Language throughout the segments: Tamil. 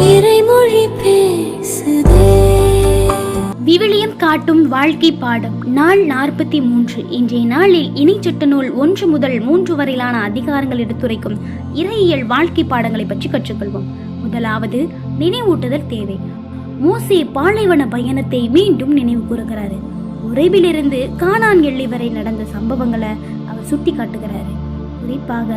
இறைமொழி பேசுதே. விவிலியம் காட்டும் வாழ்க்கை பாடம் நாள் 43. இன்றைய நாளில் இணைச்சட்ட நூல் 1 முதல் 3 வரையிலான அதிகாரங்கள் எடுத்துரைக்கும் இறையியல் வாழ்க்கை பாடங்களை பற்றி கற்றுக்கொள்வோம். முதலாவது, நினைவூட்டுதல் தேவை. மோசே பாலைவன பயணத்தை மீண்டும் நினைவு கூறுகிறாரு. உறைவிலிருந்து கானான் எல்லை வரை நடந்த சம்பவங்களை அவர் சுட்டி காட்டுகிறாரு. குறிப்பாக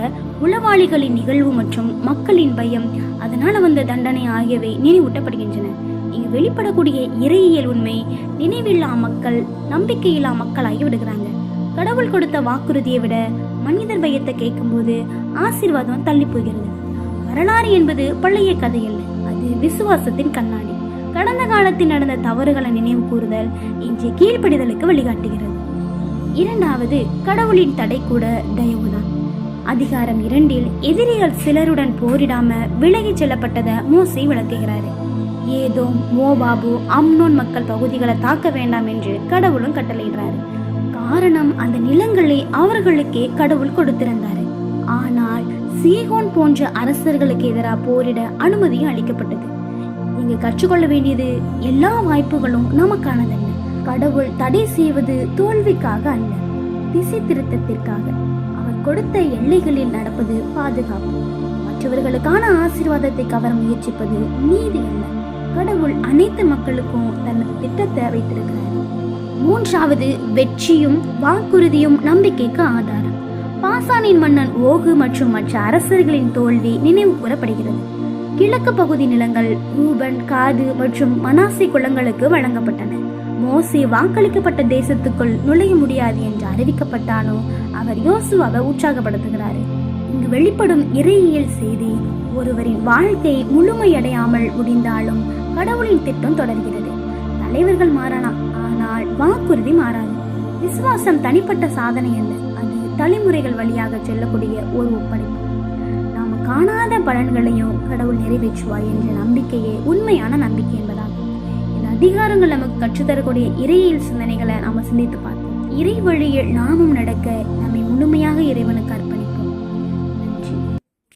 உளவாளிகளின் நிகழ்வு மற்றும் மக்களின் பயம், அதனால வந்த தண்டனை ஆகியவை நினைவூட்டப்படுகின்றன. இங்கு வெளிப்படக்கூடிய இறையியல் உண்மை, நினைவில்லா மக்கள் நம்பிக்கையில்லா மக்கள் ஆகிவிடுகிறாங்க. கடவுள் கொடுத்த வாக்குறுதியை விட மனிதர் பயத்தை கேட்கும்போது ஆசீர்வாதம் தள்ளி போகிறது. வரலாறு என்பது பழைய கதை அல்ல, அது விசுவாசத்தின் கண்ணாடி. கடந்த காலத்தில் நடந்த தவறுகளை நினைவு கூறுதல் இன்றைய கீழ்ப்படிதலுக்கு வழிகாட்டுகிறது. இரண்டாவது, கடவுளின் தடை கூட தயவுதான். அதிகாரம் 2 எதிரிகள் சிலருடன் போரிடாம விலகி செல்லப்பட்டதை மோசே விளக்குகிறாரு. ஏதோம், மோவாபு, அம்னோன் மக்கள் பகுதிகளை தாக்க வேண்டாம் என்று கடவுளும் கட்டளையிடுறாரு. காரணம், அந்த நிலங்களை அவர்களுக்கே கடவுள் கொடுத்திருந்தாரு. ஆனால் சீகோன் போன்ற அரசர்களுக்கு எதிராக போரிட அனுமதியும் அளிக்கப்பட்டது. இங்கு கற்றுக்கொள்ள வேண்டியது, எல்லா வாய்ப்புகளும் நமக்கானதல்ல. கடவுள் தடை செய்வது தோல்விக்காக அல்ல, திசை திருத்தத்திற்காக. அவர் கொடுத்த எல்லைகளில் நடப்பது பாதுகாப்பு. மற்றவர்களுக்கான ஆசீர்வாதத்தை கவர முயற்சிப்பது நீதி அல்ல. கடவுள் அனைத்து மக்களுக்கும் தனது திட்டத்தை வைத்திருக்கிறார். மூன்றாவது, வெற்றியும் வாக்குறுதியும் நம்பிக்கைக்கு ஆதாரம். பாசானின் மன்னன் ஓகு மற்றும் மற்ற அரசர்களின் தோல்வி நினைவு கூறப்படுகிறது. கிழக்கு பகுதி நிலங்கள் ரூபன், காது மற்றும் மனாசே குலங்களுக்கு வழங்கப்பட்டன. மோசே வாக்களிக்கப்பட்ட தேசத்துக்குள் நுழைய முடியாது என்று அறிவிக்கப்பட்டானோ அவர் யோசுவாவை உற்சாகப்படுத்துகிறார். இங்கு வெளிப்படும் இறையியல் செய்தி, ஒருவரின் வாழ்க்கை முழுமையடையாமல் முடிந்தாலும் கடவுளின் திட்டம் தொடர்கிறது. தலைவர்கள் மாறலாம், ஆனால் வாக்குறுதி மாறாது. விசுவாசம் தனிப்பட்ட சாதனை அல்ல, அது தலைமுறைகள் வழியாக செல்லக்கூடிய ஒரு ஒப்படைப்பு. நாம காணாத பலன்களையும் கடவுள் நிறைவேற்றுவார் என்ற நம்பிக்கையே உண்மையான நம்பிக்கை என்பதாகும். இந்த அதிகாரங்கள் நமக்கு கற்றுத்தரக்கூடிய இறையியல் சிந்தனைகளை நாம சிந்தித்து பார்ப்போம். இறை வழியில் நாமும் நடக்க நம்மை முழுமையாக இறைவனுக்கு அர்ப்பணி